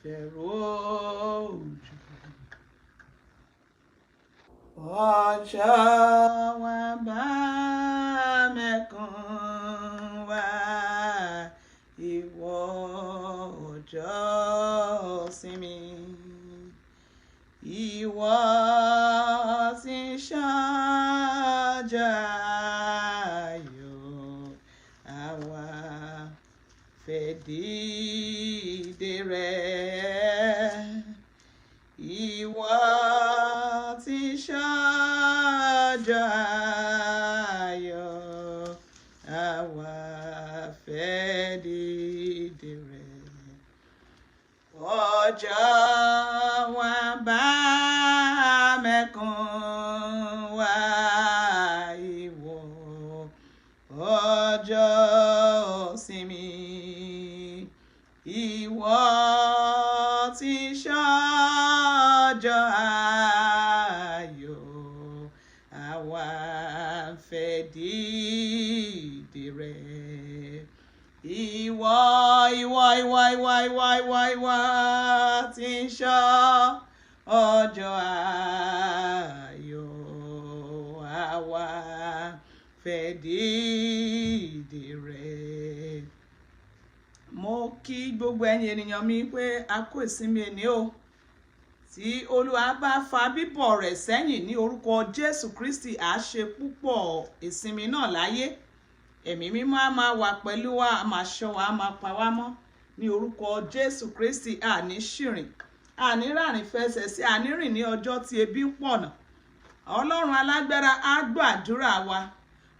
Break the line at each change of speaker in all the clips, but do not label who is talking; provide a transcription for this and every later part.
ṣẹ̀rù òjò. Ọjọ́ wa bá mẹ́kún wá, ìwọ ọjọ́ sinmi, ìwọ tí ń ṣọjọ́ ayọ̀, àwa fẹ́ dìde rẹ̀. Ìwọ tí ń ṣọjọ́ ayọ̀, àwa fẹ́ dìde rẹ̀. Ọjọ́ wa bá mẹ́kún wá, ìwọ ọjọ́ sinmi, ìwọ tí ń ṣọjọ́ ayọ̀, àwa fẹ́ dìde rẹ̀. Ìwọ tí ń ṣọ́ ọjọ́ ayọ̀, àwa fẹ́ dìde rẹ̀. Mo kí gbogbo ẹ̀yin ènìyàn mi pé a kú ìsinmi ẹni o. Tí Olúwa bá fa bíbọ̀ rẹ̀ sẹ́yìn ní orúkọ Jésù Kristi, a ṣe púpọ̀ ìsinmi náà láyé. Ẹ̀mí mímọ́ á máa wà pẹ̀lú wa, a máa ṣọ́ wa, a máa pa wá mọ́ ní orúkọ Jésù Kristi. A ní ṣìrìn, a ní rárìn fẹsẹ̀ sí, a ní rìn ní ọjọ́ tí ebi ń pọ̀nà. Ọlọ́run alágbára á gbọ́ àdúrà wa.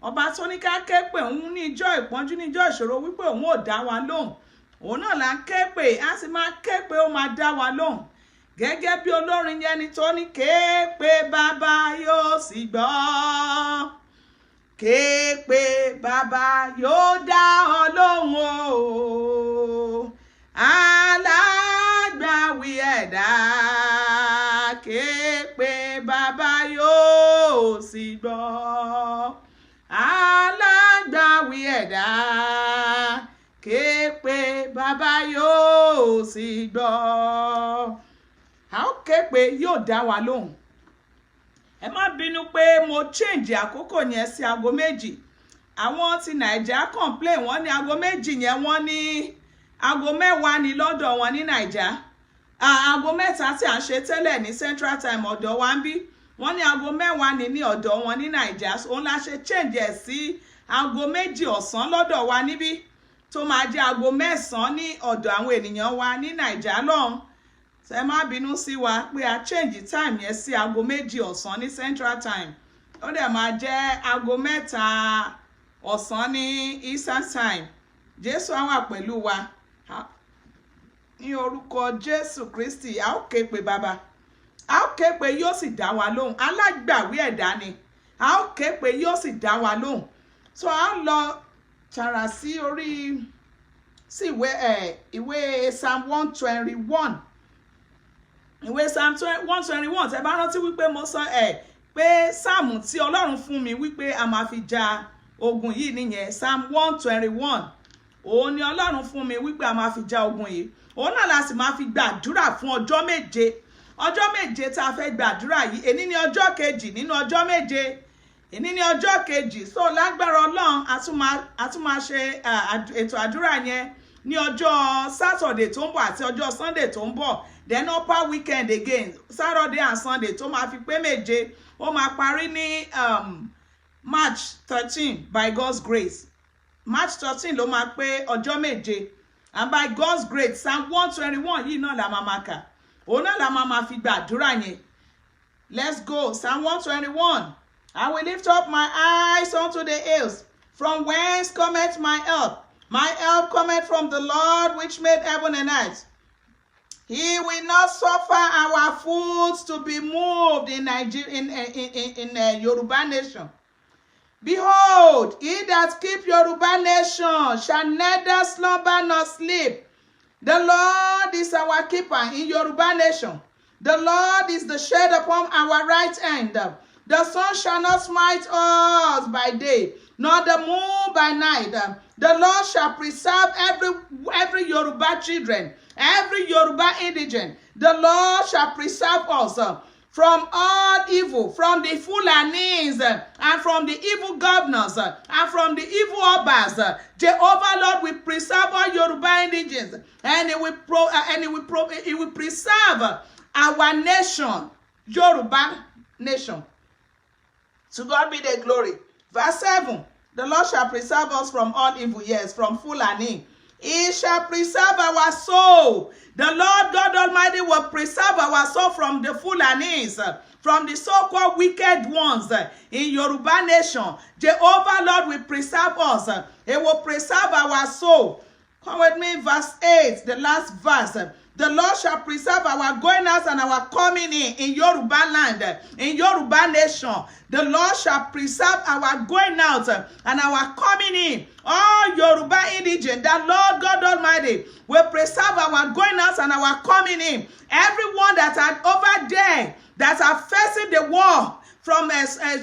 Ọba tó ní ká ké pè òun ní ijọ́ ìpọ́njú, ní ijọ́ ìṣòro, wípé òun ò dá wa lóhùn. Òun náà là ń ké pè, á sì máa ké pè, ó máa dá wa lóhùn. Gẹ́gẹ́ bí olórin yẹn ni tó ní ké pè bàbá yóò sì gbọ́. Ké pè bàbá yóò dá ọ lóhùn o. Alágbàwí ẹ̀dá. Ké pè bàbá yóò sì gbọ́. Alágbàwí ẹ̀dá. Ké pè bàbá yóò sì gbọ́. A ó ké pè yóò dá wa lóhùn. Ẹ má bínú pé mo change àkókò yẹn sí aago méjì. Àwọn ti Nàìjíríà complain, wọ́n ní aago méjì yẹn, wọ́n ní aago mẹ́wàá ní lọ́dọ̀ wọn ní Nàìjíríà. Aago mẹ́ta tí à ń ṣe tẹ́lẹ̀ ní Central Time ọ̀dọ̀ wa ń bí, wọ́n ní aago mẹ́wàá ní ọ̀dọ̀ wọn ní Nàìjíríà. Òun la ṣe change ẹ̀ sí aago méjì ọ̀sán lọ́dọ̀ wa níbí, tó máa jẹ́ aago mẹ́sàn-án ní ọ̀dọ̀ àwọn ènìyàn wa ní Nàìjíríà lọ́hùn. Ẹ má bínú sí wa pé a change time yẹn sí aago méjì ọ̀sán ní Central Time. Ó dẹ̀ máa jẹ́ aago mẹ́ta ọ̀sán ní Eastern Time. Jésù á wà pẹ̀lú wa. Ní orúkọ Jésù Kristi, a ó ké pè bàbá. A ó ké pè yóò sì dá wa lóhùn. Alágbàwí ẹ̀dá ni. A ó ké pè yóò sì dá wa lóhùn. So a ó lọ tààrà sí orí ìwé Psalm 121. Ìwé Psalm 121, tẹ́ bá rántí wípé mo sọ pé sáàmù tí Ọlọ́run fún mi wípé a máa fi ja ogun yìí nìyẹn. Psalm 121, òun ni Ọlọ́run fún mi wípé a máa fi ja ogun yìí. Òun náà la sì máa fi gbàdúrà fún ọjọ́ méje. Ọjọ́ méje tá a fẹ́ gbàdúrà yìí, èní ni ọjọ́ kejì nínú ọjọ́ méje. Èní ni ọjọ́ kejì. So lágbára Ọlọ́run a tún máa ṣe ètò àdúrà yẹn ní ọjọ́ Saturday tó ń bọ̀ àti ọjọ́ Sunday tó ń bọ̀. Then upper weekend again, Saturday and Sunday tó máa fi pé méje. Ó máa parí ní March 13 by God's grace. March 13 ló máa pé ọjọ́ méje. And by God's grace, Psalm 121 yìí náà la máa kà. Òun náà la máa fi gbàdúrà yẹn. Let's go. Psalm 121. I will lift up my eyes unto the hills. From whence cometh my help? My help cometh from the Lord which made heaven and earth. He will not suffer our foot to be moved in Yoruba nation. Behold, he that keep Yoruba nation shall neither slumber nor sleep. The Lord is our keeper in Yoruba nation. The Lord is the shade upon our right hand. The sun shall not smite us by day, nor the moon by night. The Lord shall preserve every Yoruba children, every Yoruba indigent. The Lord shall preserve us from all evil, from the Fulanis and from the evil governors and from the evil Obas. Jehovah Lord will preserve all Yoruba indigents, and He will preserve our nation, Yoruba nation. To God be the glory. Verse 7. The Lord shall preserve us from all evil, yes, from Fulani. He shall preserve our soul. The Lord God Almighty will preserve our soul from the Fulanis, from the so-called wicked ones in Yoruba nation. Jehovah Lord will preserve us. He will preserve our soul. Come with me, verse 8, the last verse. The Lord shall preserve our going out and our coming in Yoruba land, in Yoruba nation. The Lord shall preserve our going out and our coming in. All Yoruba indigent, the Lord God Almighty will preserve our going out and our coming in. Everyone that are over there that are facing the war, from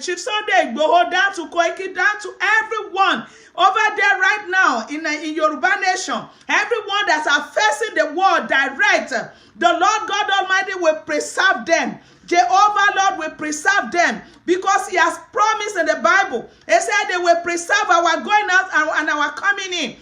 Chief Sunday Igboho down to Koiki, down to everyone over there right now in Yoruba nation, everyone that are facing the war direct, the Lord God Almighty will preserve them. Jehovah Lord will preserve them, because He has promised in the Bible. He said they will preserve our going out and our coming in.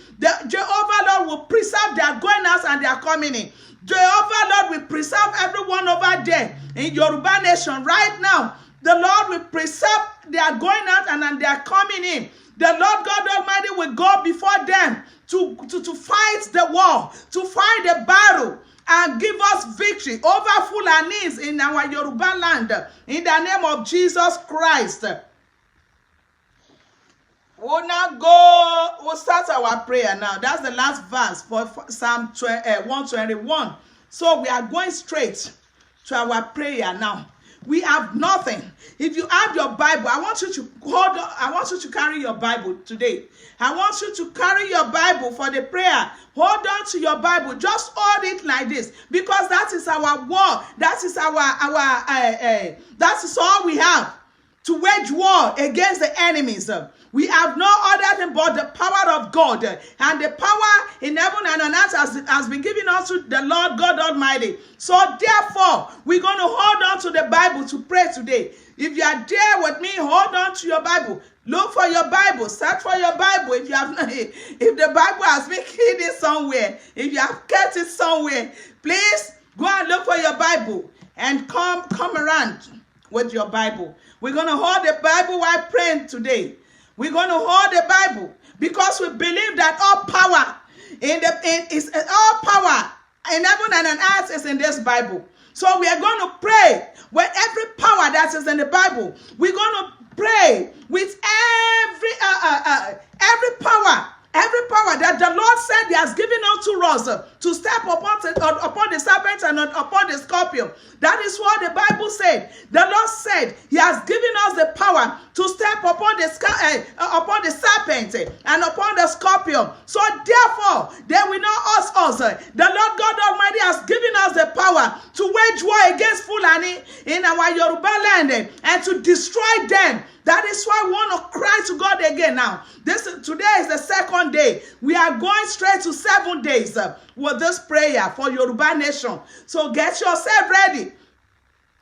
Jehovah Lord will preserve their going out and their coming in. Jehovah Lord will preserve everyone over there in Yoruba nation right now. The Lord will preserve their going out and their coming in. The Lord God Almighty will go before them to fight the war, to fight the battle, and give us victory over Fulanis in our Yoruba land, in the name of Jesus Christ. We'll start our prayer now. That's the last verse for Psalm 121. So we are going straight to our prayer now. We have nothing. If you have your Bible, I want you to hold on. I want you to carry your Bible today. I want you to carry your Bible for the prayer. Hold on to your Bible. Just hold it like this, because that is our war. That is that is all we have to wage war against the enemies. We have no other thing but the power of God, and the power in heaven and on earth has been given unto the Lord God Almighty. So therefore, we're going to hold on to the Bible to pray today. If you are there with me, hold on to your Bible. Look for your Bible. Search for your Bible. If the Bible has been hidden somewhere, if you have kept it somewhere, please go and look for your Bible and come around with your Bible. We're going to hold the Bible while praying today. We're going to hold the Bible because we believe that all power all power in heaven and on earth is in this Bible. So we are going to pray with every power that is in the Bible. We're going to pray with every power that the Lord said He has given unto us to step upon the serpent and upon the scorpion. That is what the Bible said. The Lord said He has given us the power to step upon the serpent and upon the scorpion. So therefore, they will not hurt us. The Lord God Almighty has given us the power to wage war against Fulani in our Yoruba land and to destroy them. That is why we want to cry to God again now. Today is the second day. We are going straight to 7 days with this prayer for Yoruba nation. So get yourself ready.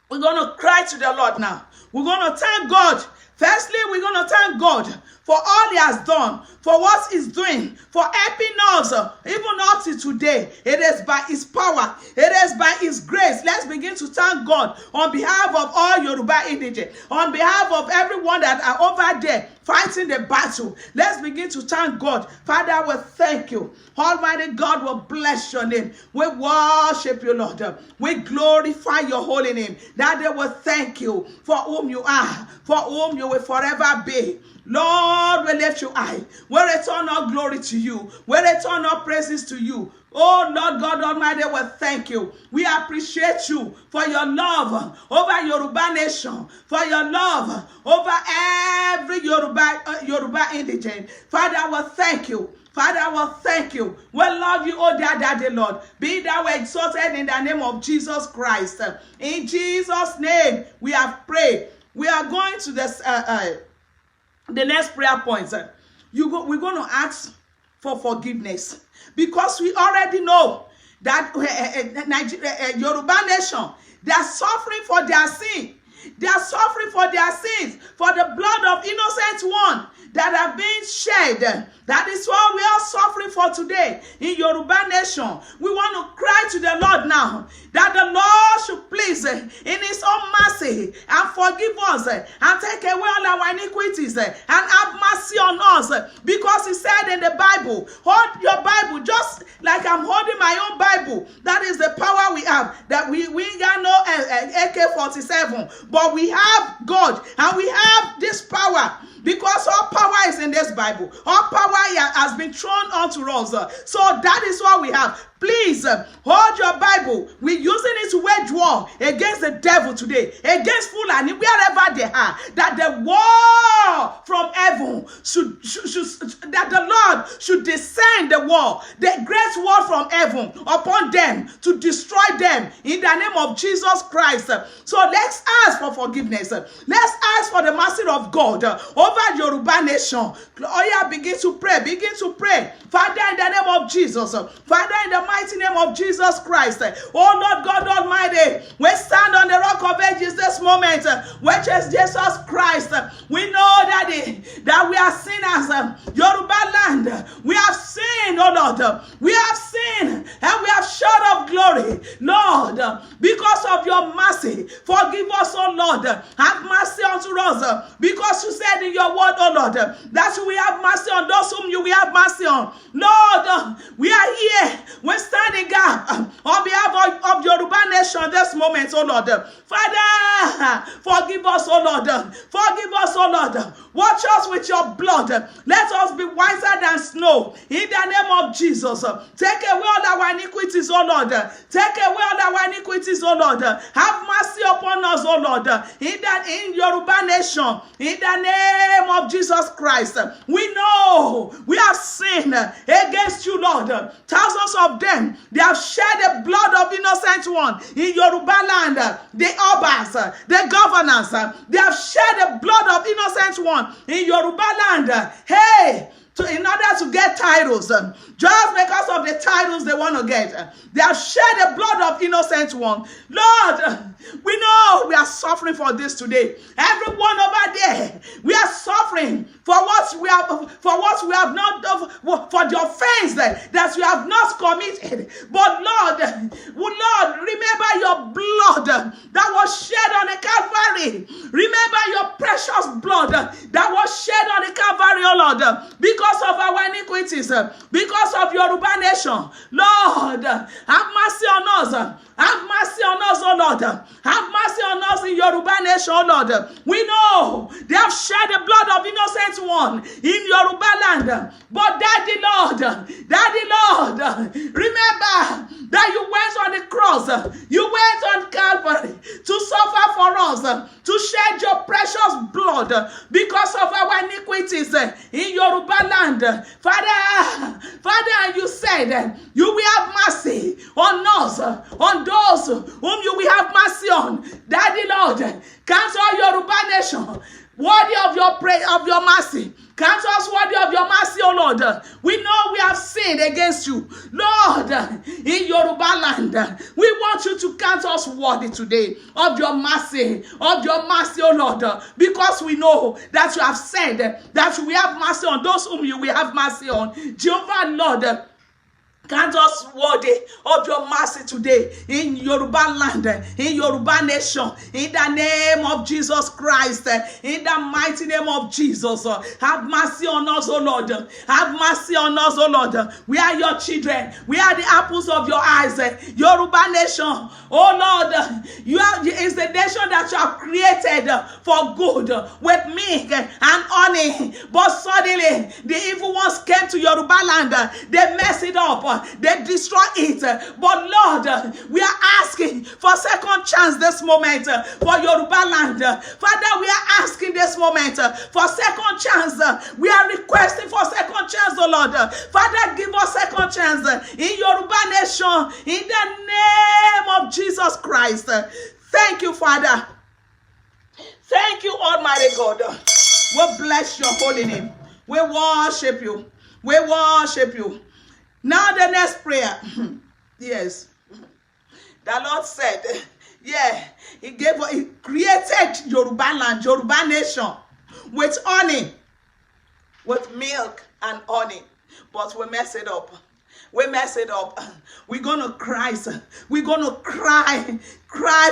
We're going to cry to the Lord now. We're going to thank God. Firstly, we're going to thank God for all He has done, for what He's doing, for helping us even up to today. It is by His power. It is by His grace. Let's begin to thank God on behalf of all Yoruba indigents, on behalf of everyone that are over there fighting the battle. Let's begin to thank God. Father, we thank You. Almighty God, will bless Your name. We worship You, Lord. We glorify Your holy name. That they will thank You for whom You are, for whom You will forever be. Lord, we lift You high. We return all glory to You. We return all praises to You. Oh, Lord God Almighty, we thank You. We appreciate You for Your love over Yoruba nation, for Your love over every Yoruba indigent. Father, we thank You. Father, we thank You. We love You, oh Daddy, Lord. Be Thou exalted in the name of Jesus Christ. In Jesus' name, we have prayed. We are going to this The next prayer point, we're going to ask for forgiveness, because we already know that Yoruba nation, they are suffering for their sin. They are suffering for their sins, for the blood of innocent one that have been shed. That is what we are suffering for today in Yoruba nation. We want to cry to the Lord now that the Lord should please in his own mercy and forgive us and take away all our iniquities and have mercy on us, because he said in the Bible, hold your Bible just like I'm holding my own Bible. That is the power we have, that we got no AK-47, but we have God and we have this power, because all power is in this Bible. All power has been thrown onto us. So that is what we have. Please hold your Bible. We're using it to wage war against the devil today, against Fulani, wherever they are. That the war from heaven that the Lord should descend the war, the great war from heaven upon them to destroy them in the name of Jesus Christ. So let's ask for forgiveness. Let's ask for the mercy of God over Yoruba nation. Oh yeah, begin to pray. Begin to pray. Father, in the name of Jesus. Father, in the mighty name of Jesus Christ. Oh Lord God Almighty, we stand on the rock of ages this moment, which is Jesus Christ. We know, Daddy, that we are sinners. Yoruba land, we have sinned, oh Lord. We have sinned and we have short of glory. Lord, because of your mercy, forgive us, oh Lord. Have mercy unto us, because you said in your word, oh Lord, that we have mercy on those whom you will have mercy on. Lord, we are here. We stand in gap on behalf of Yoruba nation this moment, oh Lord. Father, forgive us, oh Lord. Forgive us, oh Lord. Watch us with your blood. Let us be wiser than snow. In the name of Jesus. Take away all our iniquities, oh Lord. Take away all our iniquities, oh Lord. Have mercy upon us, oh Lord. In Yoruba nation. In the name of Jesus Christ. We know we have sinned against you, Lord. Thousands of them, they have shed the blood of innocent one in Yoruba land. The obas, the governors, they have shed the blood of innocent one in Yoruba land. Hey, in order to get titles, just because of the titles they want to get, they have shed the blood of innocent one. Lord, we know we are suffering for this today. Everyone over there, we are suffering for what we have not done, for the offense that we have not committed. But Lord, remember your blood that was shed on the Calvary. Remember your precious blood that was shed on the Calvary, oh Lord, because of our iniquities, because of Yoruba nation. Lord, have mercy on us. Have mercy on us, oh Lord. Have mercy on us in Yoruba nation, oh Lord. We know they have shed the blood of innocent one in Yoruba land. But Daddy Lord, remember that you went on the cross. You went on Calvary to suffer for us, to shed your precious blood because of our iniquities in Yoruba land. Father, you said you will have mercy on us, on those whom you will have mercy on. Daddy Lord, cancel Yoruba nation worthy of your prayer, of your mercy. Count us worthy of your mercy, O Lord. We know we have sinned against you, Lord, in Yoruba land. We want you to count us worthy today of your mercy, O Lord, because we know that you have said that we have mercy on those whom you will have mercy on. Jehovah, Lord, count us worthy of your mercy today in Yoruba land, in Yoruba nation, in the name of Jesus Christ, in the mighty name of Jesus. Have mercy on us, O Lord. Have mercy on us, O Lord. We are your children. We are the apples of your eyes. Yoruba nation, oh Lord, is the nation that you have created for good with milk and honey. But suddenly, the evil ones came to Yoruba land. They messed it up. They destroy it. But Lord, we are asking for second chance this moment for Yoruba land. Father, we are asking this moment for second chance. We are requesting for second chance, oh Lord. Father, give us second chance in Yoruba nation in the name of Jesus Christ. Thank you, Father. Thank you, Almighty God. We bless your holy name. We worship you. We worship you. Now the next prayer. Yes. The Lord said, yeah, he created Yoruba land, Yoruba nation with honey, with milk and honey. But we mess it up. We mess it up. We're gonna cry. We're gonna cry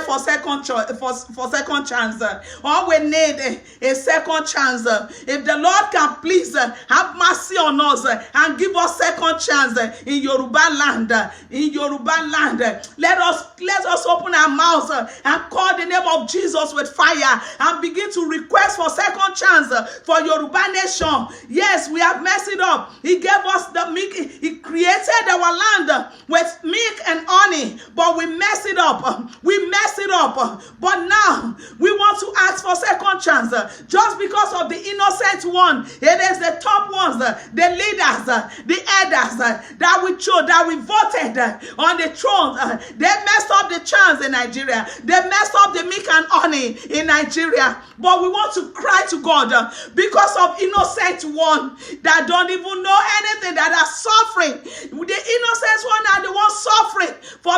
for second chance. All we need a second chance. If the Lord can please have mercy on us and give us second chance in Yoruba land, let us open our mouths and call the name of Jesus with fire and begin to request for second chance for Yoruba nation. Yes, we have messed it up. He gave us the milk. He created our land with milk and honey, but we messed it up. We messed it up. But now we want to ask for second chance just because of the innocent one. It is the top ones, the leaders, the elders that we chose, that we voted on the throne. They messed up the chance in Nigeria. They messed up the milk and honey in Nigeria. But we want to cry to God because of innocent one that don't even know anything, that are suffering. The innocent one are the ones suffering for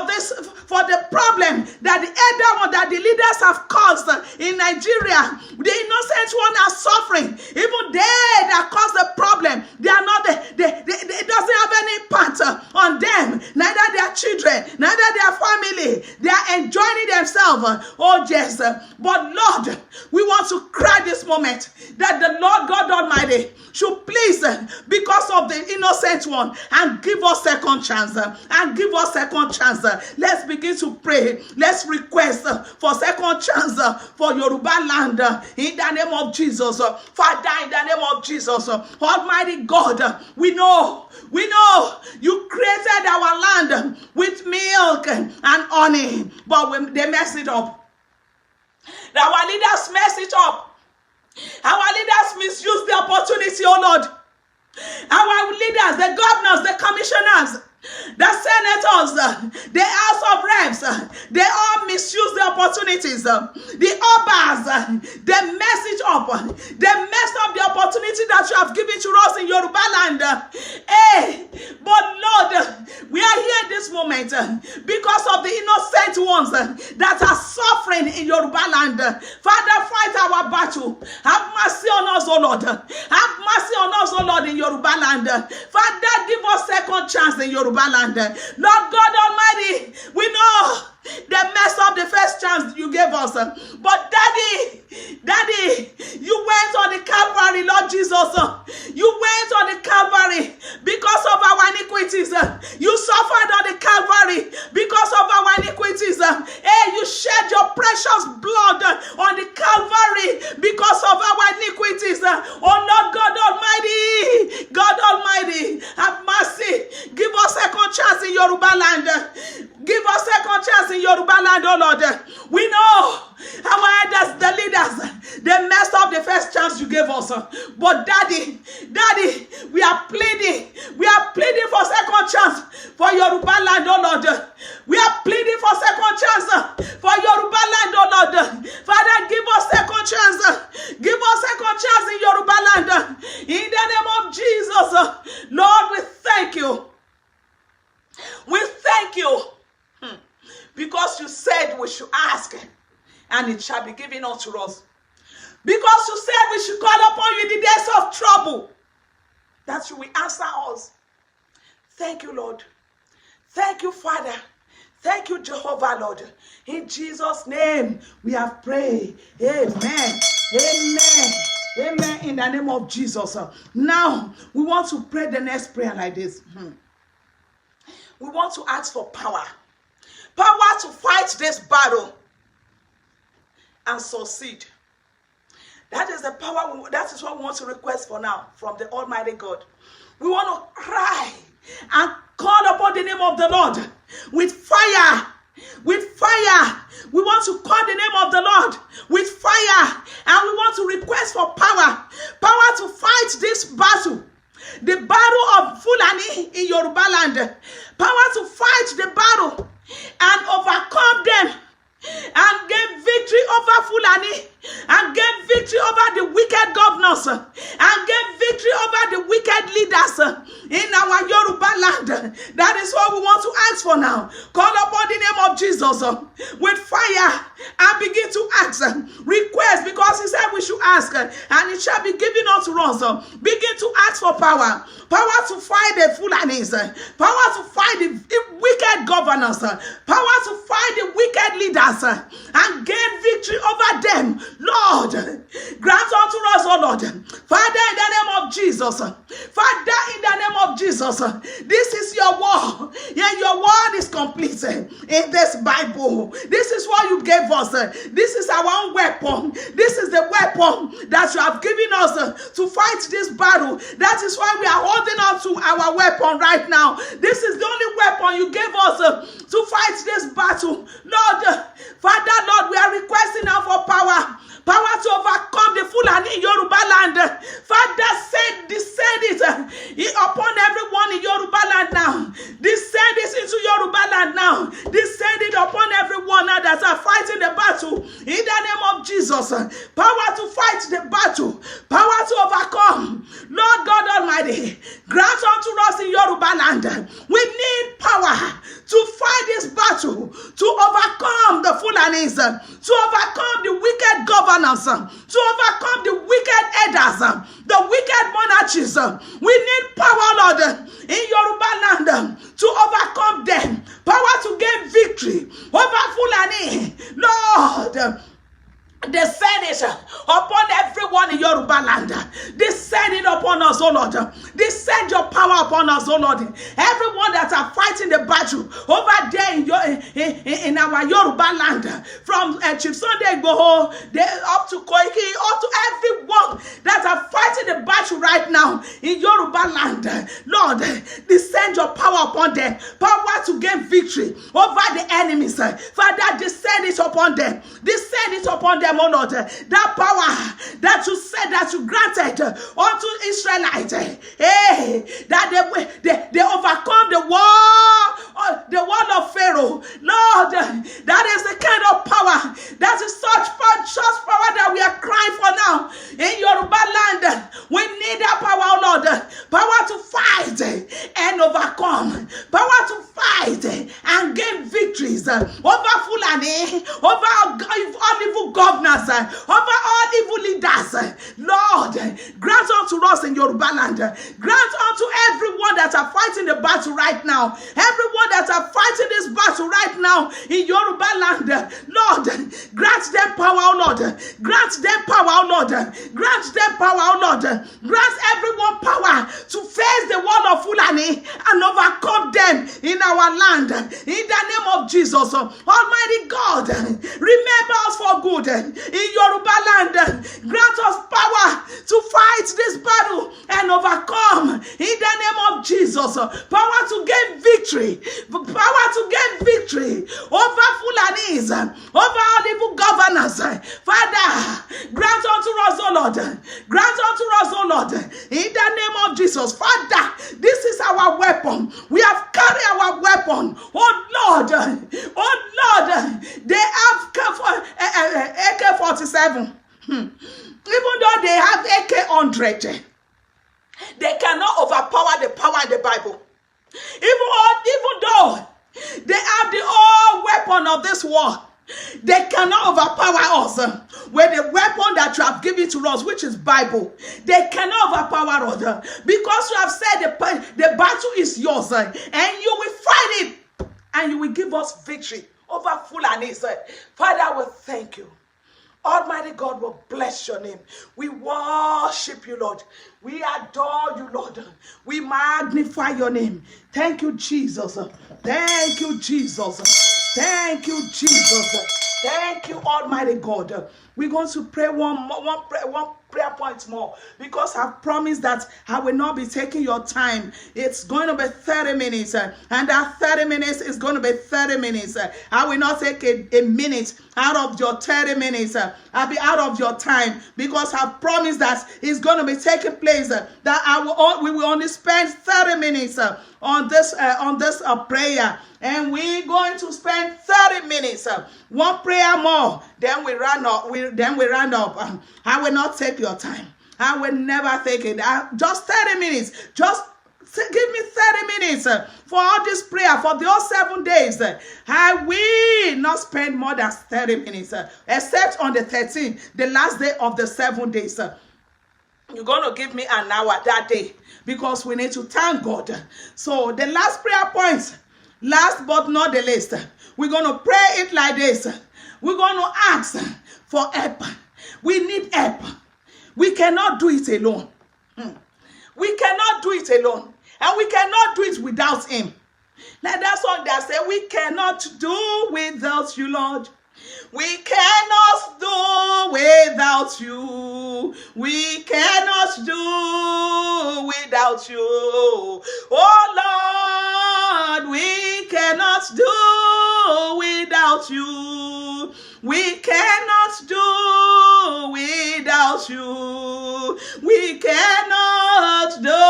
the problem that the elder one, that the leaders have caused in Nigeria. The innocent one are suffering. Even they that caused the problem, they are not it doesn't have any impact on them, neither their children, neither their family. They are enjoying themselves. Oh yes, but Lord, we want to cry this moment that the Lord God Almighty should please, because of the innocent one, and give us second chance. And give us second chance. Let's begin to pray. Let's request for second chance for Yoruba land in the name of Jesus. Father, in the name of Jesus, Almighty God, we know you created our land with milk and honey, but they messed it up. Our leaders messed it up. Our leaders misuse the opportunity, oh Lord. Our leaders, the governors, the commissioners, the senators, the House of Reps, they all misuse the opportunities. The Obas, they mess it up. They messed up the opportunity that you have given to us in Yoruba land. Hey, but Lord, we are here in this moment because of the innocent ones that are suffering in Yoruba land. Father, fight our battle. Have mercy on us, O Lord. Have mercy on us, O Lord, in Yoruba land. Father, give us second chance in Yoruba land. Lord God Almighty, we know they messed up the first chance you gave us. But Daddy, you went on the Calvary, Lord Jesus. You went on the Calvary because of our iniquities. You suffered on the Calvary because of our iniquities. Hey, you shed your precious blood on the Calvary because of our iniquities. Oh Lord God Almighty, have mercy. Give us second chance in Yoruba land. Give us second chance in Yoruba land, oh Lord. We know our elders, the leaders, they messed up the first chance you gave us. But Daddy, we are pleading. We are pleading for second chance for Yoruba land, oh Lord. We are pleading for second chance for Yoruba land, oh Lord. Father, give us second chance. Give us second chance in Yoruba land. In the name of Jesus, Lord, we thank you. We thank you. Because you said we should ask and it shall be given unto us. Because you said we should call upon you in the days of trouble, that you will answer us. Thank you, Lord. Thank you, Father. Thank you, Jehovah, Lord. In Jesus' name we have prayed. Amen. Amen. Amen. In the name of Jesus. Now we want to pray the next prayer like this. We want to ask for power. Power to fight this battle and succeed. That is the power. That is what we want to request for now from the Almighty God. We want to cry and call upon the name of the Lord with fire. With fire. We want to call the name of the Lord with fire. And we want to request for power. Power to fight this battle. The battle of Fulani in Yoruba land. Power to fight the battle and overcome them and gain victory over Fulani and gain victory over the wicked governors Call upon the name of Jesus with fire and begin to ask, request, because he said we should ask, and it shall be given unto us. Begin to ask for power to fight the Fulanis, power to fight the wicked governors, power to fight the wicked leaders, and gain victory over them. Lord, grant unto us, oh Lord, Father, in the name of Jesus, Father, in the name of Jesus, this is your word. Yeah, your word is complete in this Bible. This is what you gave us. This is our own weapon. This is the weapon that you have given us to fight this battle. That is why we are holding on to our weapon right now. This is the only weapon you gave us to fight this battle. Lord, Father, Lord, we are requesting now for power to overcome the Fulani in Yoruba land. Father, descend it upon everyone in Yoruba land now. Descend it into Yoruba land now. Descend it upon everyone now that are fighting the battle. In the name of Jesus, power to fight the battle, power to overcome. Lord God Almighty, grant unto us in Yoruba land. We need power to fight this battle, to overcome the Fulanis, to overcome the wicked governors, to overcome the wicked elders, the wicked monarchies. We need power, Lord, in Yoruba land to overcome them, power to gain victory over Fulani. Lord, descend it upon everyone in Yoruba land. Descend it upon us, oh Lord. Descend your power upon us, oh Lord. Everyone that are fighting the battle over there in our Yoruba land, from Chief Sunday Igboho up to Koiki, up to everyone that are fighting the battle right now in Yoruba land. Lord, descend your power upon them, power to gain victory over the enemies. Father, descend it upon them. Descend it upon them, oh Lord, that power that you said, that you granted unto Israelites, that they overcome the wall of Pharaoh. Lord, that is the kind of power, that is such power that we are crying for now in Yoruba land. We need that power, oh Lord, power to fight and overcome, power to fight and gain victories over Fulani, over all evil governors, over all evil leaders. Lord, grant unto us in Yoruba land, grant unto everyone that are fighting the battle right now, everyone that are fighting this battle right now in Yoruba land. Lord, grant them power, oh Lord, grant them power, oh Lord, grant them power, oh Lord, grant everyone power to face the wall of Fulani and overcome them in our land. In the name of Jesus, Almighty God, remember us for good in Yoruba land. Grant us power to fight this battle and overcome in the name of Jesus. Power to gain victory, power to gain victory over Fulanis, over all evil governors. Father, grant unto us, O Lord, grant unto us, O Lord, in the name of Jesus. Father, this is our weapon. We have carried our weapon. Oh Lord, they have AK-47. Even though they have AK-100, they cannot overpower the power in the Bible. Even though they have the whole weapon of this war, they cannot overpower us with the weapon that you have given to us, which is Bible. They cannot overpower us because you have said the battle is yours, and you will fight it, and you will give us victory over Fulani. Father, we thank you. Almighty God, will bless your name. We worship you, Lord. We adore you, Lord. We magnify your name. Thank you, Jesus. Thank you, Jesus. Thank you, Jesus. Thank you, Almighty God. We're going to pray one prayer point more, because I've promised that I will not be taking your time. It's going to be 30 minutes, and that 30 minutes is going to be 30 minutes. I will not take a minute out of your 30 minutes. I'll be out of your time, because I've promised that it's going to be taking place, that we will only spend 30 minutes on this prayer, and we're going to spend 30 minutes. One prayer more, then we round up. I will not take your time. I will never take it. Just 30 minutes. Just Give me 30 minutes for all this prayer for those 7 days. I will not spend more than 30 minutes, except on the 13th, the last day of the 7 days. You're going to give me an hour that day because we need to thank God. So the last prayer point, last but not the least, we're going to pray it like this. We're going to ask for help. We need help. We cannot do it alone. We cannot do it alone. And we cannot do it without him. Like that song that says, we cannot do without you, Lord. We cannot do without you. We cannot do without you. Oh Lord, we cannot do without you. We cannot do without you. We cannot do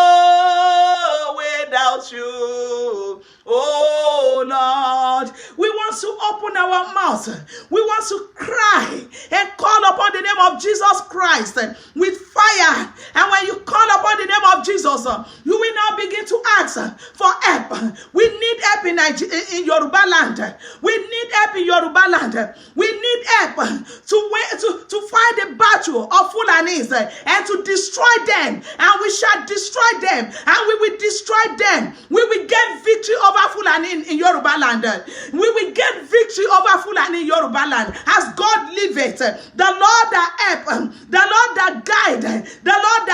without you. Oh Lord, we want to open our mouth. We want to cry and call upon the name of Jesus Christ with fire. And when you call upon the name of Jesus, you will now begin to ask for help. We need help in Yoruba land. We need help in Yoruba land. We need help to fight the battle of Fulanis and to destroy them. And we shall destroy them. And we will destroy them. We will get victory over Fulani in Yoruba land. We will get victory over Fulani in Yoruba land. As God liveth, the Lord that help, the Lord that guide, the Lord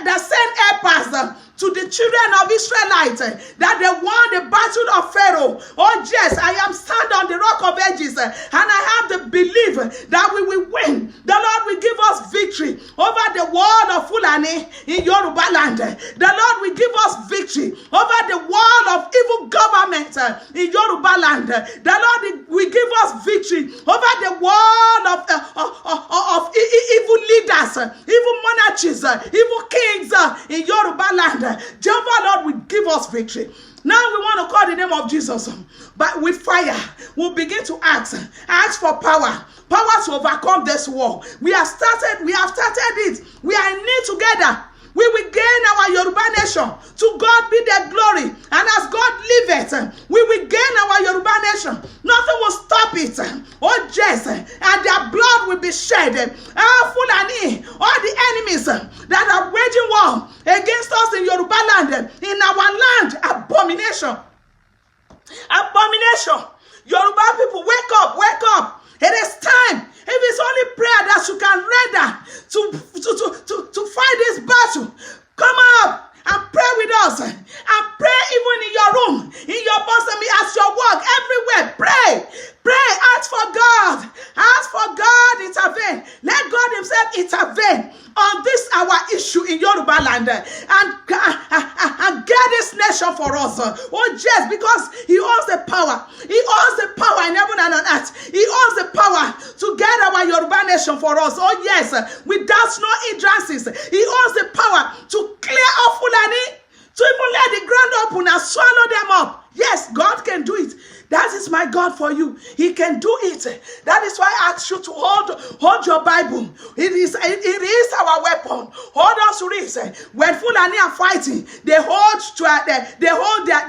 that send helpers to the children of Israelites, that they won the battle of Pharaoh. Oh yes, I am stand on the rock of ages, and I have the belief that we will win. The Lord will give us victory over the wall of Fulani in Yoruba land. The Lord will give us victory over the wall of evil government in Yoruba land. The Lord will give us victory over the wall of evil leaders, evil monarchies, evil kings in Yoruba land. Jehovah Lord will give us victory. Now we want to call the name of Jesus, but with fire, we'll begin to ask for power to overcome this war. We have started it. We are in it together. We will gain our Yoruba nation. To God be the glory. And as God liveth, we will gain our Yoruba nation. Nothing will stop it. Oh, yes. And their blood will be shed. Fulani, all the enemies that are waging war against us in Yoruba land, in our land, abomination. Abomination. Yoruba people, wake up, wake up. It is time. If it's only prayer that you can render to fight this battle, come up and pray with us. And pray even in your room, in your bosom, at your work, everywhere. Pray. Pray. Ask for God. Ask for God intervene. Let God himself intervene on this our issue in Yoruba land and get this nation for us. Oh yes, because he owns the power. He owns the power in heaven and on earth. He owns the power to get our Yoruba nation for us. Oh yes, without no hindrances. He owns the power to clear off Fulani, to even let the ground open and swallow them up. Yes, God can do it. That is my God for you. He can do it. That is why I ask you to hold your Bible. It is our weapon. Hold on to this. When Fulani are fighting, they hold their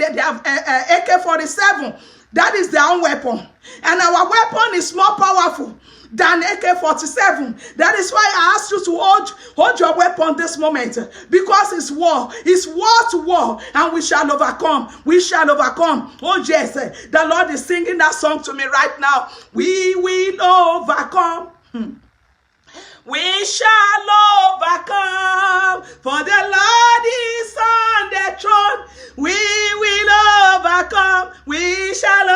AK-47. That is their own weapon. And our weapon is more powerful than AK-47. That is why I ask you to hold your weapon this moment, because it's war. It's war to war, and we shall overcome. We shall overcome. Oh yes, the Lord is singing that song to me right now. We will overcome. We shall overcome, for the Lord is on the throne. We will overcome. We shall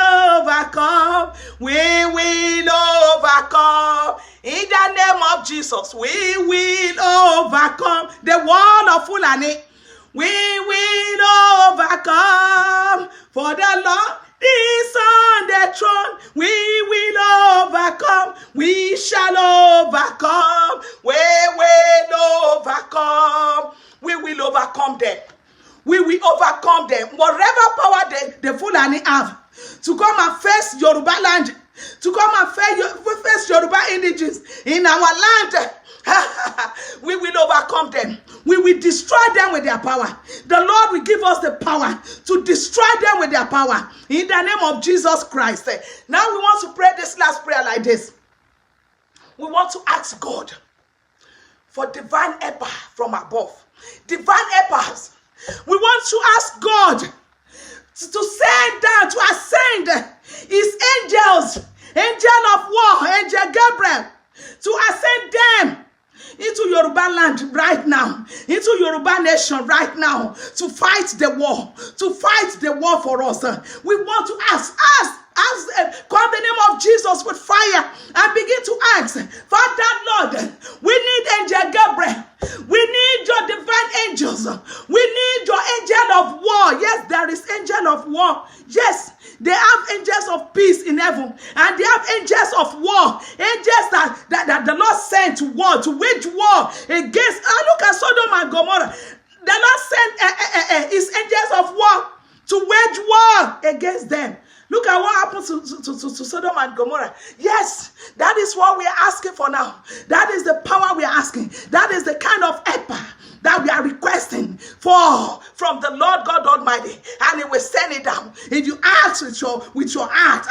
overcome. We will overcome. In the name of Jesus, we will overcome the wall of Fulani. We will overcome, for the Lord is on the throne. We will overcome. We shall overcome. We will overcome. We will overcome them. We will overcome them. Whatever power the Fulani have to come and face Yoruba land, to come and face Yoruba indigenous in our land, We will overcome them. We will destroy them with their power. The Lord will give us the power to destroy them with their power. In the name of Jesus Christ. Now we want to pray this last prayer like this. We want to ask God for divine help from above. Divine helpers. We want to ask God to send down, to ascend his angels, angel of war, angel Gabriel, to ascend them into Yoruba land right now, into Yoruba nation right now, to fight the war for us. We want to ask, call the name of Jesus with fire and begin to ask, Father Lord, we need angel Gabriel. We need your divine angels. We need your angel of war. Yes, there is angel of war. Yes, they have angels of peace in heaven, and they have angels of war, angels that the Lord sent to war, to wage war against. Look at Sodom and Gomorrah. The Lord sent his angels of war to wage war against them. Look at what happened to Sodom and Gomorrah. Yes, that is what we are asking for now. That is the power we are asking. That is the kind of help that we are requesting for from the Lord God Almighty, and He will send it down. If you ask with your heart,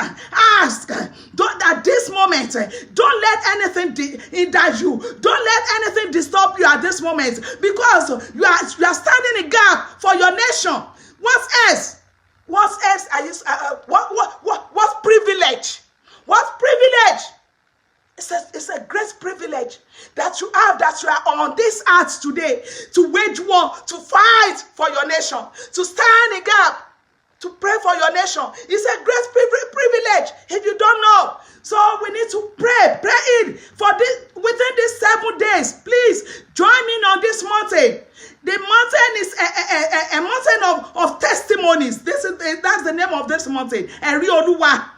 ask. Don't at this moment. Don't let anything hinder you. Don't let anything disturb you at this moment, because you are standing in gap for your nation. What else? What else are you? What privilege? What privilege? It's a great privilege that you have, that you are on this earth today to wage war, to fight for your nation, to stand in gap, to pray for your nation. It's a great privilege if you don't know. So we need to pray in for this within these 7 days. Please join me on this mountain. The mountain is a mountain of testimonies. That's the name of this mountain. Oluwa.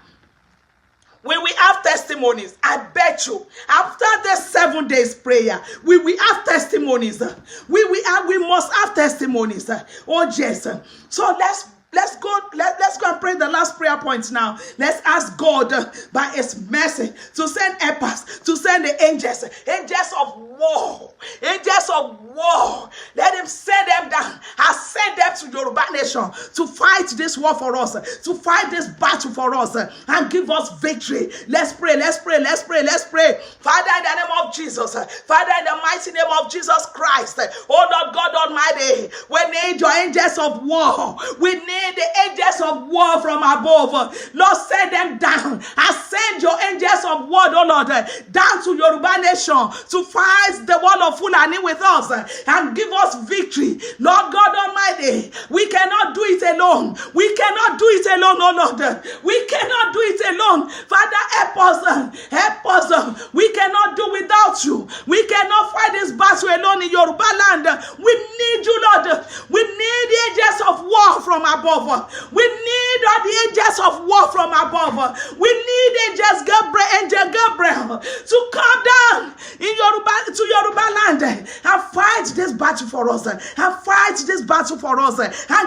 When we have testimonies, I bet you, after the 7 days prayer, we will have testimonies. We must have testimonies. Oh yes. So let's go and pray the last prayer point now. Let's ask God by His mercy to send helpers, to send the angels of war. Angels of war. Let Him send them down and send them to Yoruba nation to fight this war for us, to fight this battle for us, and give us victory. Let's pray. Father, in the name of Jesus, Father, in the mighty name of Jesus Christ, oh Lord God Almighty, we need your angels of war. We need the angels of war from above. Lord, send them down and send your angels of war, oh Lord, down to Yoruba nation to fight the wall of Fulani with us and give us victory. Lord God Almighty, we cannot do it alone. We cannot do it alone, oh Lord. We cannot do it alone. Father, help us. We cannot do without you. We cannot fight this battle alone in Yoruba land. We need you, Lord. We need the angels of war from above. We need all the angels of war from above. We need angel Gabriel to come down in Yoruba land and fight this battle for us, and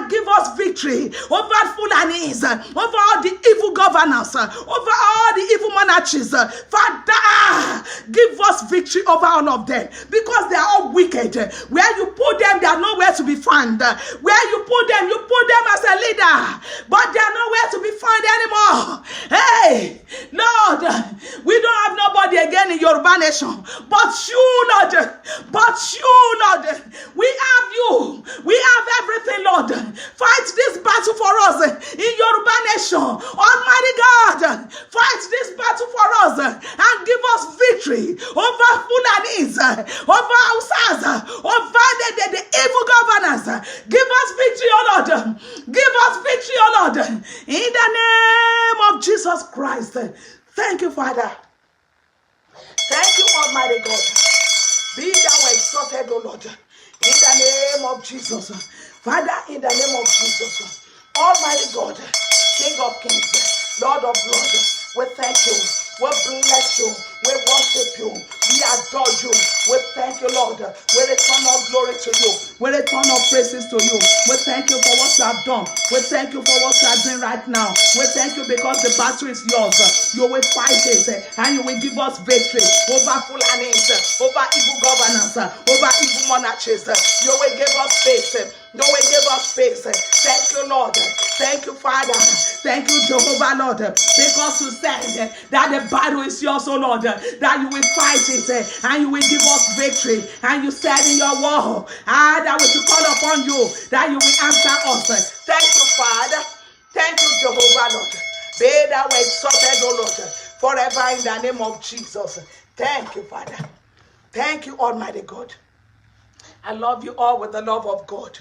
give us victory over Fulanis, over all the evil governors, over all the evil monarchies. Father, give us victory over all of them, because they are all wicked. Where you put them, they are nowhere to be found. Where you put them as a leader, but they are nowhere to be found anymore. Hey, Lord, we don't have nobody again in Yoruba nation, but you, Lord. We have you. We have everything, Lord. Fight this battle for us in Yoruba nation. Almighty God, fight this battle for us and give us victory over Fulanis, over Hausas, over the evil governors. Give us victory, oh Lord. Give us victory, oh Lord. In the name of Jesus Christ. Thank you, Father. Thank you, Almighty God. Be thou exalted, O Lord, in the name of Jesus. Father, in the name of Jesus, Almighty God, King of kings, Lord of lords, we thank you, we bless you, we worship you, we adore you. We thank you, Lord. We return all glory to you. We return all praises to you. We thank you for what you have done. We thank you for what you are doing right now. We thank you because the battle is yours. You will fight it and you will give us victory over Fulanis, over evil governance, over evil monarchies. You will give us faith. You will give us faith. Thank you, Lord. Thank you, Father. Thank you, Jehovah, Lord. Because you said that the battle is yours, oh Lord, that you will fight it and you will give us victory. And you said in your word that we should call upon you, that you will answer us. Thank you, Father. Thank you, Jehovah, Lord. Be thou exalted, O Lord, forever in the name of Jesus. Thank you, Father. Thank you, Almighty God. I love you all with the love of God.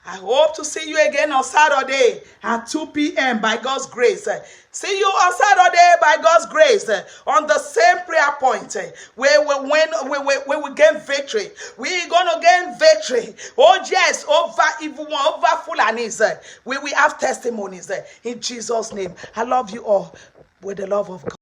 I hope to see you again on Saturday at 2 p.m. by God's grace. See you on Saturday by God's grace on the same prayer point where we will gain victory. We're going to gain victory. Oh yes, over evil one, over Fulanis. We will have testimonies in Jesus' name. I love you all with the love of God.